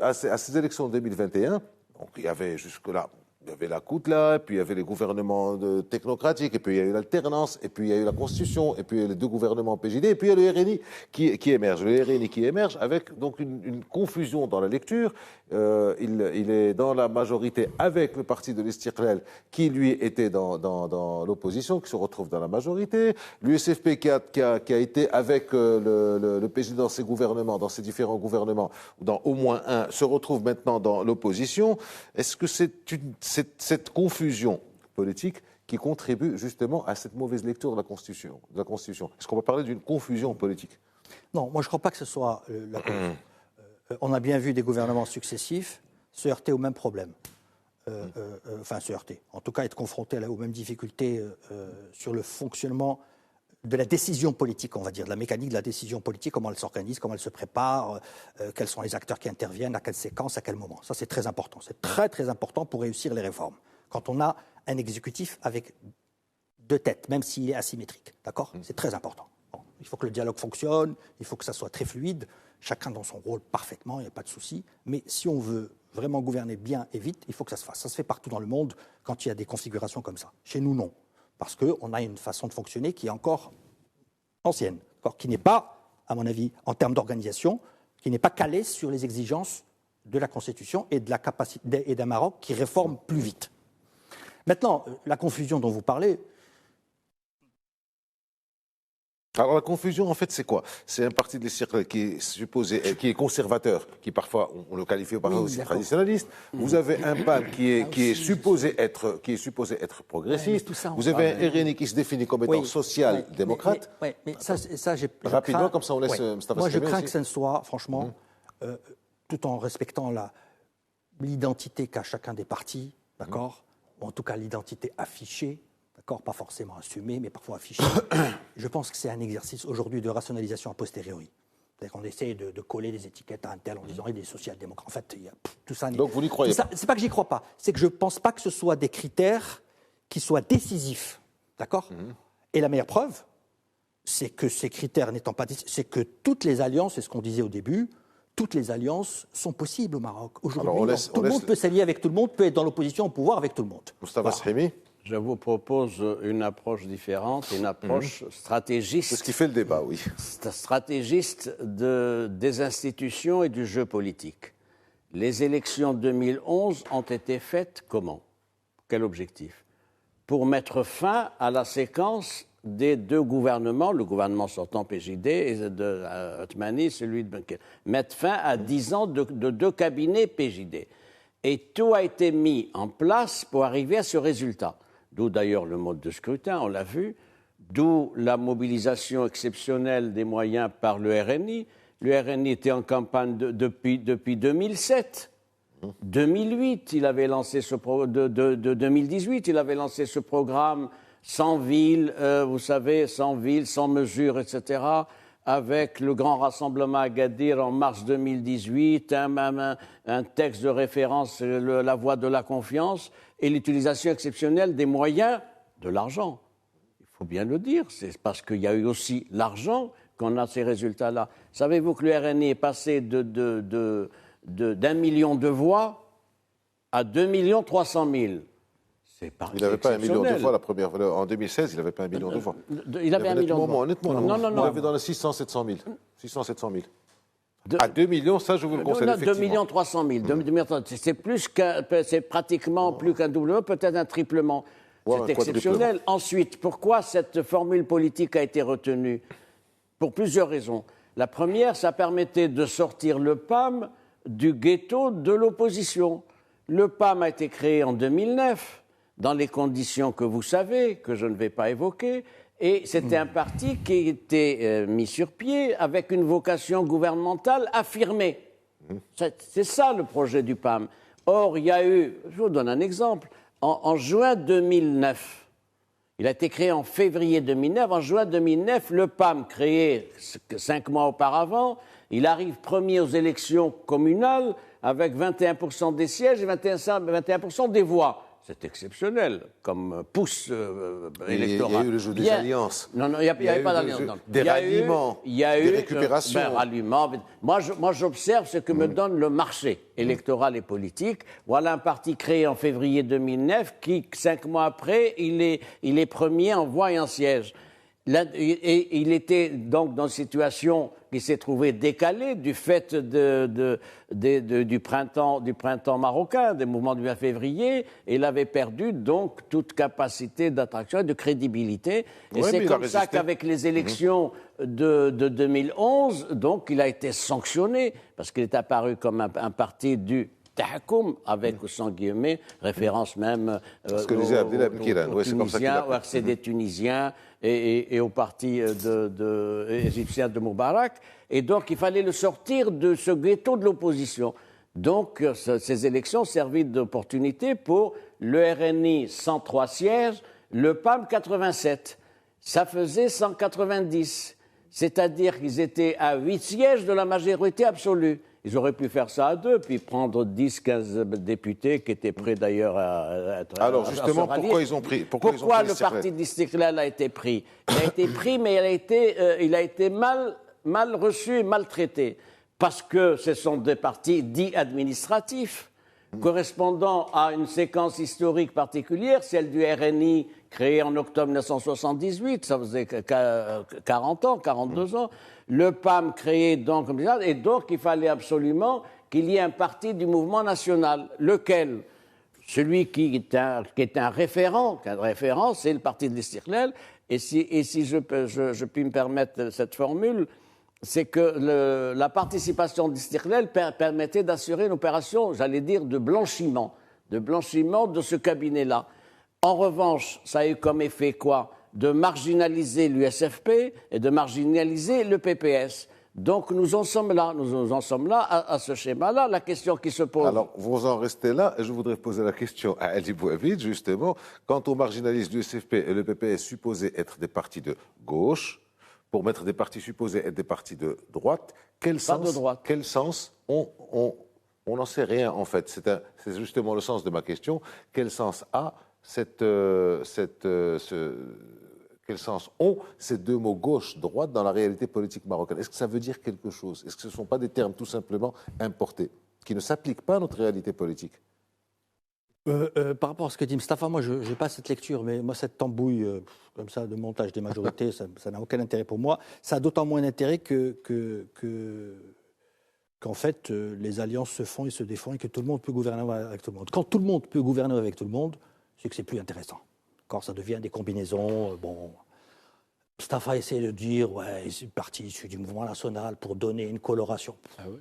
À ces élections de 2021, donc il y avait jusque-là, il y avait la Koutla, puis il y avait les gouvernements technocratiques, et puis il y a eu l'alternance, et puis il y a eu la Constitution, et puis il y a les deux gouvernements PJD, et puis il y a le RNI qui émerge. Le RNI qui émerge avec donc une confusion dans la lecture. Il est dans la majorité avec le parti de l'Istiqlal qui, lui, était dans l'opposition, qui se retrouve dans la majorité. L'USFP qui a été avec le PJD dans ses gouvernements, dans ses différents gouvernements, dans au moins un, se retrouve maintenant dans l'opposition. Est-ce que c'est cette confusion politique qui contribue justement à cette mauvaise lecture de la Constitution. Est-ce qu'on peut parler d'une confusion politique? Non, moi je ne crois pas que ce soit la cause. On a bien vu des gouvernements successifs se heurter au même problème. Enfin, se heurter. En tout cas, être confrontés aux mêmes difficultés sur le fonctionnement de la décision politique, on va dire, de la mécanique de la décision politique, comment elle s'organise, comment elle se prépare, quels sont les acteurs qui interviennent, à quelle séquence, à quel moment. Ça, c'est très important. C'est très, très important pour réussir les réformes. Quand on a un exécutif avec deux têtes, même s'il est asymétrique, d'accord ? C'est très important. Bon, il faut que le dialogue fonctionne, il faut que ça soit très fluide, chacun dans son rôle parfaitement, il n'y a pas de souci. Mais si on veut vraiment gouverner bien et vite, il faut que ça se fasse. Ça se fait partout dans le monde quand il y a des configurations comme ça. Chez nous, non. Parce qu'on a une façon de fonctionner qui est encore ancienne, qui n'est pas, à mon avis, en termes d'organisation, qui n'est pas calée sur les exigences de la Constitution et de la capacité et d'un Maroc qui réforme plus vite. Maintenant, la confusion dont vous parlez. Alors la confusion, en fait, c'est quoi? C'est un parti de l'Istiqlal qui est supposé, qui est conservateur, qui parfois, on le qualifie parfois aussi traditionnaliste. Vous avez un PAN qui est supposé être progressiste. Vous avez un RNI qui se définit comme étant social-démocrate. Mais ça, j'ai rapidement, comme ça on laisse Mustafa. Moi, je crains que ça ne soit, franchement, tout en respectant l'identité qu'a chacun des partis, d'accord, ou en tout cas l'identité affichée. D'accord, pas forcément assumé, mais parfois affiché. Je pense que c'est un exercice aujourd'hui de rationalisation a posteriori. C'est-à-dire qu'on essaie de coller des étiquettes à un tel en disant il est social-démocrate. En fait, tout ça. Donc vous n'y croyez pas? C'est pas que j'y crois pas. C'est que je ne pense pas que ce soit des critères qui soient décisifs. D'accord. Et la meilleure preuve, c'est que ces critères n'étant pas décisifs, c'est que toutes les alliances, c'est ce qu'on disait au début, toutes les alliances sont possibles au Maroc. Aujourd'hui, tout le monde peut s'allier avec tout le monde, peut être dans l'opposition au pouvoir avec tout le monde. Mustafa Shimi. Je vous propose une approche différente, une approche stratégiste. C'est ce qui fait le débat, oui. Stratégiste des institutions et du jeu politique. Les élections 2011 ont été faites comment? Quel objectif? Pour mettre fin à la séquence des deux gouvernements, le gouvernement sortant PJD et de Othmani, celui de Benker. Mettre fin à 10 ans de deux cabinets PJD. Et tout a été mis en place pour arriver à ce résultat. D'où d'ailleurs le mode de scrutin, on l'a vu, d'où la mobilisation exceptionnelle des moyens par le RNI, Le RNI était en campagne depuis 2007. 2008, il avait lancé ce 2018, il avait lancé ce programme 100 villes, vous savez, 100 villes, 100 mesures, etc., avec le grand rassemblement à Agadir en mars 2018, un texte de référence, la voie de la confiance, et l'utilisation exceptionnelle des moyens de l'argent. Il faut bien le dire, c'est parce qu'il y a eu aussi l'argent qu'on a ces résultats-là. Savez-vous que le RNI est passé d'1 million de voix à 2 300 000. Il n'avait pas 1 million de voix la première fois. En 2016, il n'avait pas 1 million de voix. Il avait 1 million de voix. Honnêtement, non. Il avait dans les 600-700 000. 600-700 000. À 2 millions, ça, je vous le conseille, effectivement. 2 300 000. C'est pratiquement plus qu'un doublement, peut-être un triplement. C'est exceptionnel. Ensuite, pourquoi cette formule politique a été retenue? Pour plusieurs raisons. La première, ça permettait de sortir le PAM du ghetto de l'opposition. Le PAM a été créé en 2009, dans les conditions que vous savez, que je ne vais pas évoquer, et c'était un parti qui était mis sur pied avec une vocation gouvernementale affirmée. C'est ça le projet du PAM. Or, il y a eu, je vous donne un exemple, en juin 2009, il a été créé en février 2009. En juin 2009, le PAM, créé 5 mois auparavant, il arrive premier aux élections communales avec 21% des sièges et 21% des voix. C'est exceptionnel comme pouce électoral. Il y a eu le jeu des alliances. Non, il n'y avait pas d'alliance. Des ralliements, des récupérations. Ralliements. Moi, j'observe ce que me donne le marché électoral et politique. Voilà un parti créé en février 2009 qui, 5 mois après, il est premier en voix et en sièges. Et il était donc dans une situation qui s'est trouvée décalée du fait du printemps marocain, des mouvements du 20 février, et il avait perdu donc toute capacité d'attraction et de crédibilité. Et c'est comme ça qu'avec les élections de 2011, donc il a été sanctionné, parce qu'il est apparu comme un parti du Tahakoum, avec, sans guillemets, référence même ce que disait Abdellah Benkiran, aux Tunisiens, au RC des Tunisiens et au parti égyptien de Moubarak. Et donc, il fallait le sortir de ce ghetto de l'opposition. Donc, ces élections servaient d'opportunité pour le RNI 103 sièges, le PAM 87. Ça faisait 190. C'est-à-dire qu'ils étaient à 8 sièges de la majorité absolue. Ils auraient pu faire ça à 2, puis prendre 10-15 députés qui étaient prêts d'ailleurs à être. Alors justement, pourquoi ils ont pris Pourquoi le parti d'Istiklal a été pris? Il a été pris, mais il a été mal reçu et maltraité. Parce que ce sont des partis dits administratifs, correspondant à une séquence historique particulière, celle du RNI créé en octobre 1978, ça faisait 40 ans, 42 ans. Le PAM créé donc comme ça, et donc il fallait absolument qu'il y ait un parti du mouvement national. Lequel? Celui qui est un référent, c'est le parti de l'Istiklal. Et si je puis me permettre cette formule, c'est que la participation d'Istiklal permettait d'assurer une opération, j'allais dire, de blanchiment de ce cabinet-là. En revanche, ça a eu comme effet quoi? De marginaliser l'USFP et de marginaliser le PPS. Donc nous en sommes là à ce schéma-là. La question qui se pose... Alors, vous en restez là, et je voudrais poser la question à Ali Bouavid, justement. Quand on marginalise l'USFP et le PPS supposés être des partis de gauche, pour mettre des partis supposés être des partis de droite, quel sens on n'en sait rien, en fait. C'est justement le sens de ma question. Quel sens a quel sens ont ces deux mots gauche-droite dans la réalité politique marocaine? Est-ce que ça veut dire quelque chose? Est-ce que ce ne sont pas des termes tout simplement importés, qui ne s'appliquent pas à notre réalité politique? Par rapport à ce que dit Mustapha, moi je n'ai pas cette lecture, mais moi cette tambouille comme ça de montage des majorités, ça n'a aucun intérêt pour moi. Ça a d'autant moins d'intérêt qu'en fait les alliances se font et se défont et que tout le monde peut gouverner avec tout le monde. Quand tout le monde peut gouverner avec tout le monde, c'est que c'est plus intéressant. Quand ça devient des combinaisons, bon... Mustapha essaie de dire, ouais, c'est parti issu du mouvement national pour donner une coloration. Ah oui?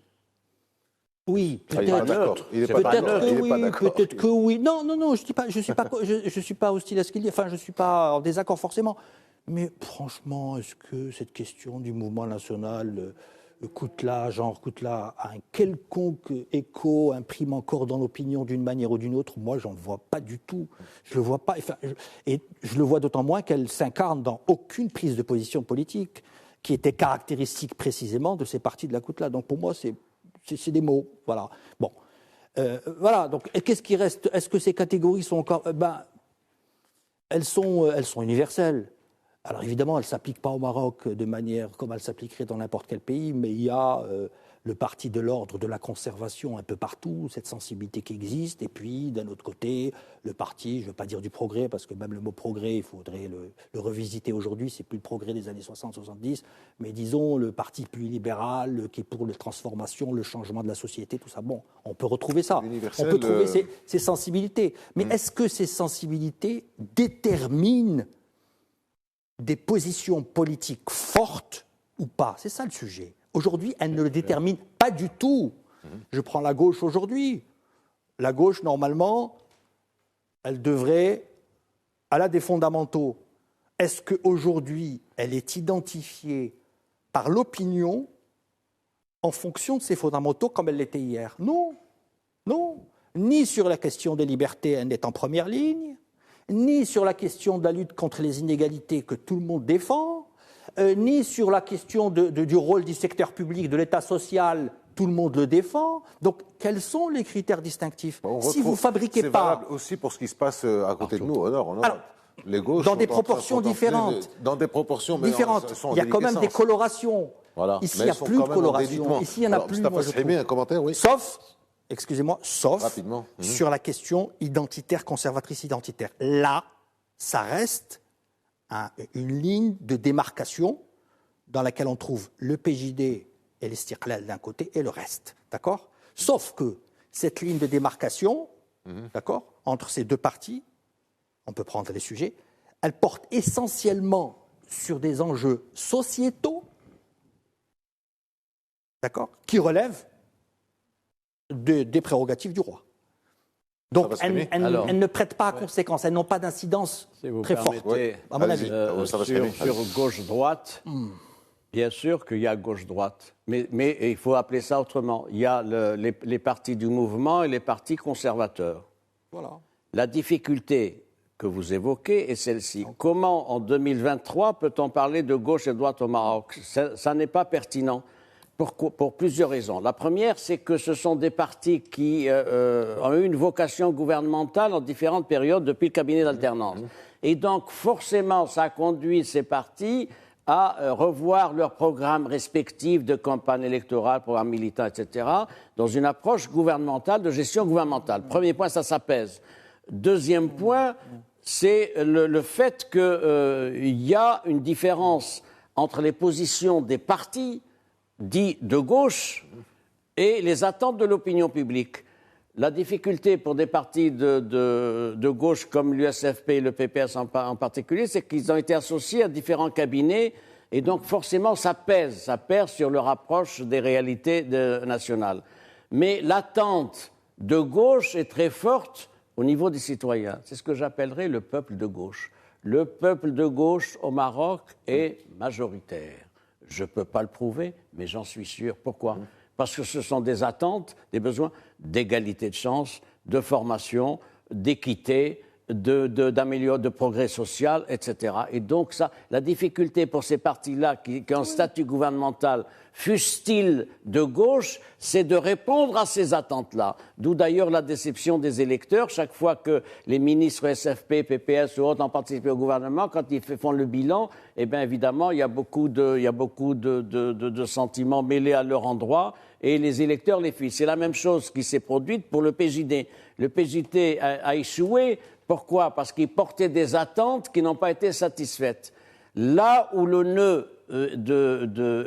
Oui, peut-être. Peut-être que oui. Non, je suis pas hostile à ce qu'il dit. Enfin, je suis pas en désaccord forcément. Mais franchement, est-ce que cette question du mouvement national Jean Coutla, a un quelconque écho, imprime encore dans l'opinion d'une manière ou d'une autre, moi, j'en vois pas du tout. Je le vois pas. Et je le vois d'autant moins qu'elle s'incarne dans aucune prise de position politique qui était caractéristique précisément de ces partis de la Coutla. Donc pour moi, c'est des mots. Voilà. Bon. Voilà. Donc, qu'est-ce qui reste? Est-ce que ces catégories sont encore. Elles sont universelles. Alors évidemment, elle ne s'applique pas au Maroc de manière comme elle s'appliquerait dans n'importe quel pays, mais il y a le parti de l'ordre de la conservation un peu partout, cette sensibilité qui existe, et puis d'un autre côté, le parti, je ne veux pas dire du progrès, parce que même le mot progrès, il faudrait le revisiter aujourd'hui, c'est plus le progrès des années 60-70, mais disons le parti plus libéral, qui est pour la transformation, le changement de la société, tout ça. Bon, on peut retrouver ça, on peut trouver ces sensibilités. Mais est-ce que ces sensibilités déterminent des positions politiques fortes ou pas? C'est ça le sujet. Aujourd'hui, elles ne le déterminent pas du tout. Je prends la gauche aujourd'hui. La gauche, normalement, elle devrait... Elle a des fondamentaux. Est-ce qu'aujourd'hui, elle est identifiée par l'opinion en fonction de ses fondamentaux comme elle l'était hier? Non. Non. Ni sur la question des libertés, elle n'est en première ligne, ni sur la question de la lutte contre les inégalités que tout le monde défend, ni sur la question du rôle du secteur public, de l'État social, tout le monde le défend. Donc, quels sont les critères distinctifs? Si vous ne fabriquez pas... C'est valable aussi pour ce qui se passe à côté de nous, au nord. Alors, les gauches dans des proportions différentes. Dans des proportions différentes. Il y a quand même des colorations. Voilà. Ici, il n'y a plus de coloration. Ici, il n'y en a plus, moi, je trouve. Un commentaire, oui. Sauf rapidement, sur la question identitaire, conservatrice identitaire. Là, ça reste une ligne de démarcation dans laquelle on trouve le PJD et l'Istiqlal d'un côté et le reste, d'accord? Sauf que cette ligne de démarcation, d'accord, entre ces deux partis, on peut prendre les sujets, elle porte essentiellement sur des enjeux sociétaux, d'accord, qui relèvent des prérogatives du roi. Donc, elles ne prêtent pas à conséquence, elles n'ont pas d'incidence très forte, à mon avis. Sur gauche-droite, bien sûr qu'il y a gauche-droite, mais il faut appeler ça autrement. Il y a les partis du mouvement et les partis conservateurs. Voilà. La difficulté que vous évoquez est celle-ci. Comment, en 2023, peut-on parler de gauche et de droite au Maroc? Ça n'est pas pertinent. Pour plusieurs raisons. La première, c'est que ce sont des partis qui ont eu une vocation gouvernementale en différentes périodes depuis le cabinet d'alternance. Et donc, forcément, ça a conduit ces partis à revoir leurs programmes respectifs de campagne électorale, programme militant, etc., dans une approche gouvernementale, de gestion gouvernementale. Premier point, ça s'apaise. Deuxième point, c'est le fait qu'il y a une différence entre les positions des partis dits de gauche et les attentes de l'opinion publique. La difficulté pour des partis de gauche comme l'USFP et le PPS en particulier, c'est qu'ils ont été associés à différents cabinets et donc forcément ça pèse sur leur approche des réalités nationales. Mais l'attente de gauche est très forte au niveau des citoyens. C'est ce que j'appellerais le peuple de gauche. Le peuple de gauche au Maroc est majoritaire. Je ne peux pas le prouver, mais j'en suis sûr. Pourquoi? Parce que ce sont des attentes, des besoins d'égalité de chance, de formation, d'équité, de progrès social, etc. Et donc, la difficulté pour ces partis-là qui ont un statut gouvernemental, fussent-ils de gauche, c'est de répondre à ces attentes-là. D'où d'ailleurs la déception des électeurs. Chaque fois que les ministres SFP, PPS ou autres ont participé au gouvernement, quand ils font le bilan, eh bien évidemment, il y a beaucoup de sentiments mêlés à leur endroit et les électeurs les fuient. C'est la même chose qui s'est produite pour le PJD. Le PJD a échoué. Pourquoi? Parce qu'il portait des attentes qui n'ont pas été satisfaites. Là où le nœud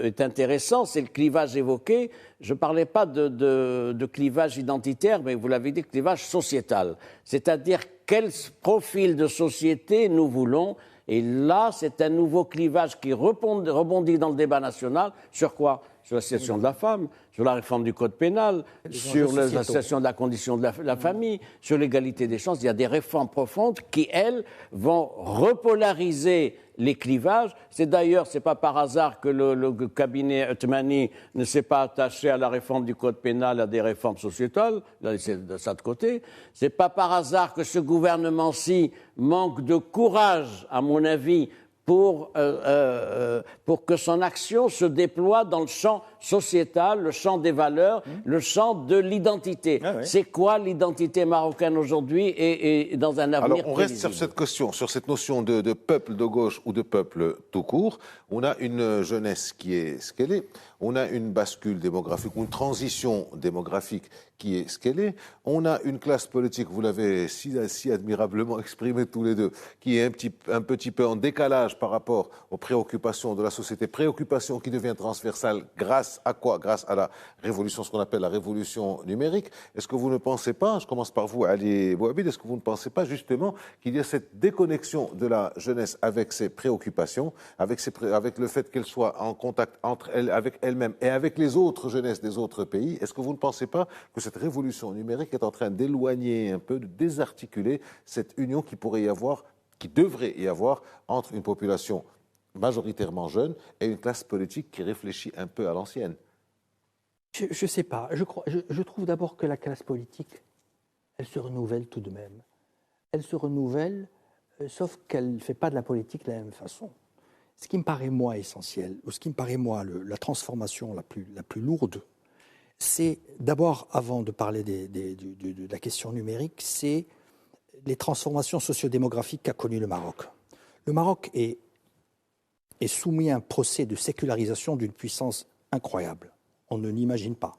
est intéressant, c'est le clivage évoqué. Je ne parlais pas de clivage identitaire, mais vous l'avez dit, clivage sociétal. C'est-à-dire quel profil de société nous voulons. Et là, c'est un nouveau clivage qui rebondit dans le débat national. Sur quoi? sur la situation de la femme, sur la réforme du code pénal, sur la situation de la condition de la famille, sur l'égalité des chances. Il y a des réformes profondes qui, elles, vont repolariser les clivages. C'est d'ailleurs, c'est pas par hasard que le cabinet Othmani ne s'est pas attaché à la réforme du code pénal, à des réformes sociétales. Il a laissé ça de côté. C'est pas par hasard que ce gouvernement-ci manque de courage, à mon avis, pour que son action se déploie dans le champ sociétal, le champ des valeurs, le champ de l'identité. Ah ouais. C'est quoi l'identité marocaine aujourd'hui et dans un avenir Alors, on reste sur cette question, sur cette notion de peuple de gauche ou de peuple tout court. On a une jeunesse qui est ce qu'elle est. On a une bascule démographique, une transition démographique qui est ce qu'elle est. On a une classe politique, vous l'avez si admirablement exprimé tous les deux, qui est un petit peu en décalage par rapport aux préoccupations de la société, préoccupations qui deviennent transversales grâce à quoi? Grâce à la révolution, ce qu'on appelle la révolution numérique. Est-ce que vous ne pensez pas, je commence par vous, Ali Bouhabid, est-ce que vous ne pensez pas justement qu'il y a cette déconnexion de la jeunesse avec ses préoccupations, avec le fait qu'elle soit en contact entre elle, avec elle-même et avec les autres jeunesses des autres pays? Est-ce que vous ne pensez pas que cette révolution numérique est en train d'éloigner un peu, de désarticuler cette union qui pourrait y avoir, qui devrait y avoir entre une population majoritairement jeune et une classe politique qui réfléchit un peu à l'ancienne? Je ne sais pas. Je trouve d'abord que la classe politique, elle se renouvelle tout de même. Elle se renouvelle, sauf qu'elle ne fait pas de la politique de la même façon. Ce qui me paraît, moi, essentiel, ou ce qui me paraît, moi, la transformation la plus lourde, c'est d'abord, avant de parler de la question numérique, c'est les transformations sociodémographiques qu'a connues le Maroc. Le Maroc est soumis à un procès de sécularisation d'une puissance incroyable. On ne l'imagine pas,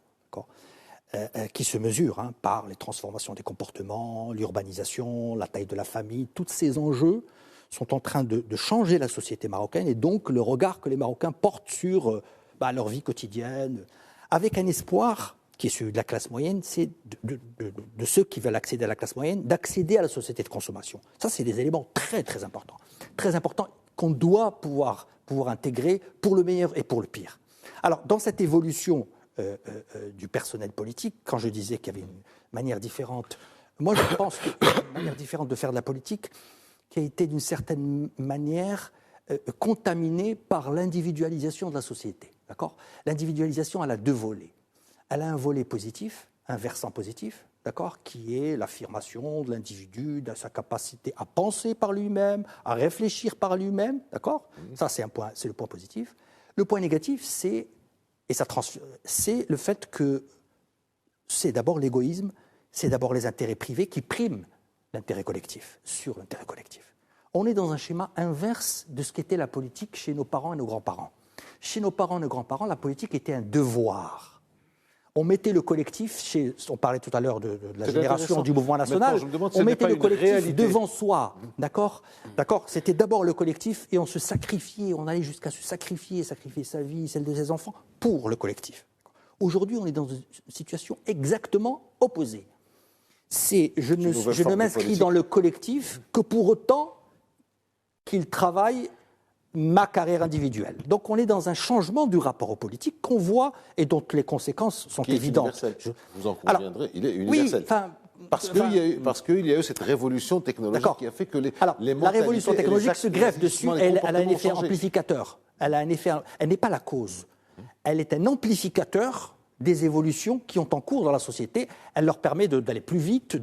qui se mesure par les transformations des comportements, l'urbanisation, la taille de la famille. Tous ces enjeux sont en train de changer la société marocaine et donc le regard que les Marocains portent sur leur vie quotidienne, avec un espoir qui est celui de la classe moyenne, c'est de ceux qui veulent accéder à la classe moyenne, d'accéder à la société de consommation. Ça, c'est des éléments très, très importants qu'on doit pouvoir intégrer pour le meilleur et pour le pire. Alors, dans cette évolution du personnel politique, quand je disais qu'il y avait une manière différente, moi je pense qu'il y a une manière différente de faire de la politique qui a été d'une certaine manière contaminée par l'individualisation de la société. D'accord ? L'individualisation, elle a deux volets. Elle a un volet positif, un versant positif, d'accord, qui est l'affirmation de l'individu, de sa capacité à penser par lui-même, à réfléchir par lui-même, d'accord ? Ça, c'est le point positif. Le point négatif, c'est le fait que c'est d'abord l'égoïsme, c'est d'abord les intérêts privés qui priment l'intérêt collectif sur l'intérêt collectif. On est dans un schéma inverse de ce qu'était la politique chez nos parents et nos grands-parents. Chez nos parents et nos grands-parents, la politique était un devoir. On mettait le collectif, on parlait tout à l'heure de la génération du mouvement national, on mettait le collectif devant soi, d'accord ? C'était d'abord le collectif et on se sacrifiait, on allait jusqu'à se sacrifier sa vie, celle de ses enfants, pour le collectif. Aujourd'hui, on est dans une situation exactement opposée. Je ne m'inscris dans le collectif que pour autant qu'il travaille ma carrière individuelle. Donc on est dans un changement du rapport aux politiques qu'on voit et dont les conséquences sont évidentes. Vous en conviendrez, il est universel. Oui, parce qu'il y a eu cette révolution technologique qui a fait que la révolution technologique se greffe dessus, elle a un effet amplificateur. Elle n'est pas la cause. Elle est un amplificateur des évolutions qui ont en cours dans la société. Elle leur permet d'aller plus vite.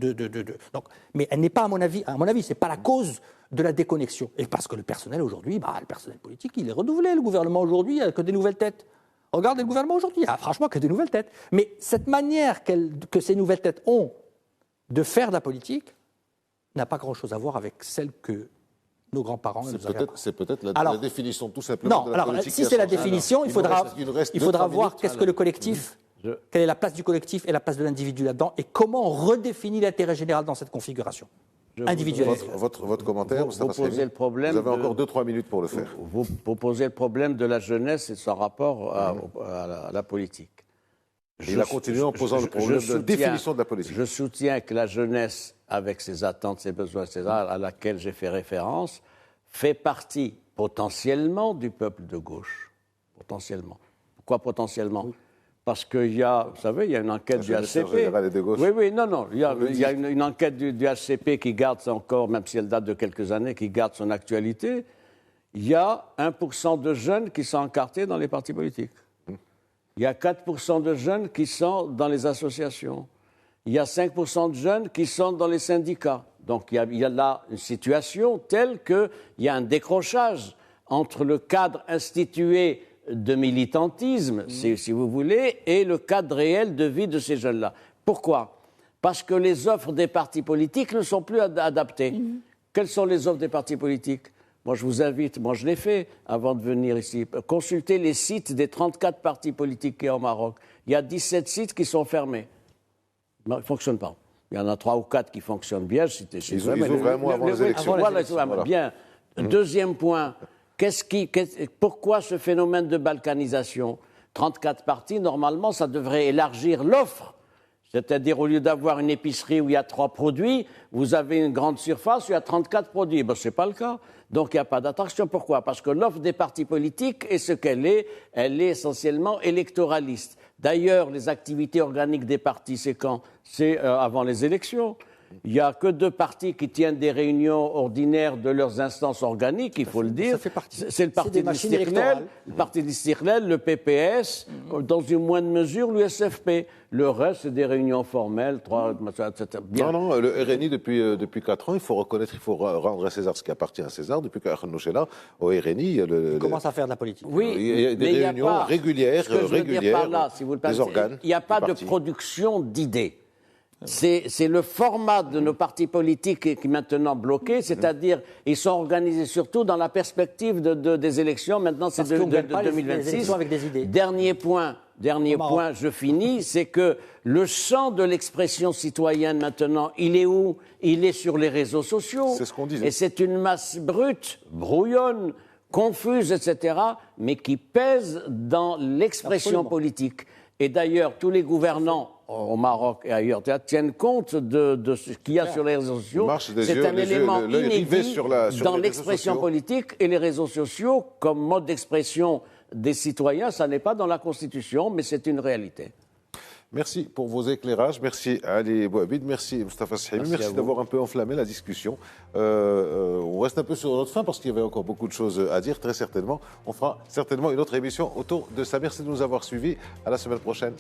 Mais elle n'est pas, à mon avis, ce n'est pas la cause de la déconnexion. Et parce que le personnel aujourd'hui, le personnel politique, il est renouvelé. Le gouvernement aujourd'hui, il n'y a que des nouvelles têtes. Regardez le gouvernement aujourd'hui, il n'y a franchement que des nouvelles têtes. Mais cette manière que ces nouvelles têtes ont de faire de la politique n'a pas grand-chose à voir avec celle que nos grands-parents nous avaient appris. C'est peut-être la définition tout simplement de la politique. Si c'est la définition, il faudra voir qu'est-ce que le collectif, quelle est la place du collectif et la place de l'individu là-dedans, et comment on redéfinit l'intérêt général dans cette configuration. Votre commentaire, vous posez le problème. Vous avez encore 2-3 minutes pour le faire. Vous posez le problème de la jeunesse et son rapport à la politique. Il a continué en posant le problème de la définition de la politique. Je soutiens que la jeunesse, avec ses attentes, ses besoins, à laquelle j'ai fait référence, fait partie potentiellement du peuple de gauche. Potentiellement. Pourquoi potentiellement? Parce qu'il y a, vous savez, il y a une enquête du HCP. Général est de gauche. Oui, non. Il y a une enquête du HCP qui garde encore, même si elle date de quelques années, qui garde son actualité. Il y a 1% de jeunes qui sont encartés dans les partis politiques. Il y a 4% de jeunes qui sont dans les associations. Il y a 5% de jeunes qui sont dans les syndicats. Donc il y a là une situation telle qu'il y a un décrochage entre le cadre institué de militantisme, si vous voulez, et le cadre réel de vie de ces jeunes-là. Pourquoi? Parce que les offres des partis politiques ne sont plus adaptées. Quelles sont les offres des partis politiques? Moi, je vous invite, moi je l'ai fait avant de venir ici, consulter les sites des 34 partis politiques qu'il y a au Maroc. Il y a 17 sites qui sont fermés. Non, ils ne fonctionnent pas. Il y en a 3 ou 4 qui fonctionnent bien. Ils ouvrent vraiment avant les élections. Voilà. Bien. Deuxième point. Pourquoi ce phénomène de balkanisation? 34 partis, normalement, ça devrait élargir l'offre. C'est-à-dire, au lieu d'avoir une épicerie où il y a 3 produits, vous avez une grande surface où il y a 34 produits. Ce n'est pas le cas. Donc, il n'y a pas d'attraction. Pourquoi? Parce que l'offre des partis politiques est ce qu'elle est. Elle est essentiellement électoraliste. D'ailleurs, les activités organiques des partis, c'est quand? C'est avant les élections. Il n'y a que 2 partis qui tiennent des réunions ordinaires de leurs instances organiques, il faut le dire. C'est le parti d'Istiqlal, le PPS, dans une moindre mesure l'USFP. Le reste, c'est des réunions formelles. Bien. Non, le RNI, depuis 4 ans, il faut reconnaître, il faut rendre à César ce qui appartient à César. Depuis qu'Ahmed Nouchela, au RNI, il commence à faire de la politique. Oui, il y a des réunions régulières, des organes. Il n'y a pas de production d'idées. C'est le format de nos partis politiques qui est maintenant bloqué, c'est-à-dire ils sont organisés surtout dans la perspective des élections. Maintenant, c'est de 2026. Avec des idées. Dernier point, je finis, c'est que le champ de l'expression citoyenne maintenant, il est où? Il est sur les réseaux sociaux. C'est ce qu'on disait. Et c'est une masse brute, brouillonne, confuse, etc., mais qui pèse dans l'expression politique. Et d'ailleurs, tous les gouvernants au Maroc et ailleurs tiennent compte de ce qu'il y a sur les réseaux sociaux. C'est un élément inédit dans l'expression politique, et les réseaux sociaux, comme mode d'expression des citoyens, ça n'est pas dans la Constitution, mais c'est une réalité. Merci pour vos éclairages. Merci Ali Bouabid, merci Moustapha Sahimi, merci d'avoir un peu enflammé la discussion. On reste un peu sur notre fin parce qu'il y avait encore beaucoup de choses à dire, très certainement. On fera certainement une autre émission autour de ça. Merci de nous avoir suivis. À la semaine prochaine.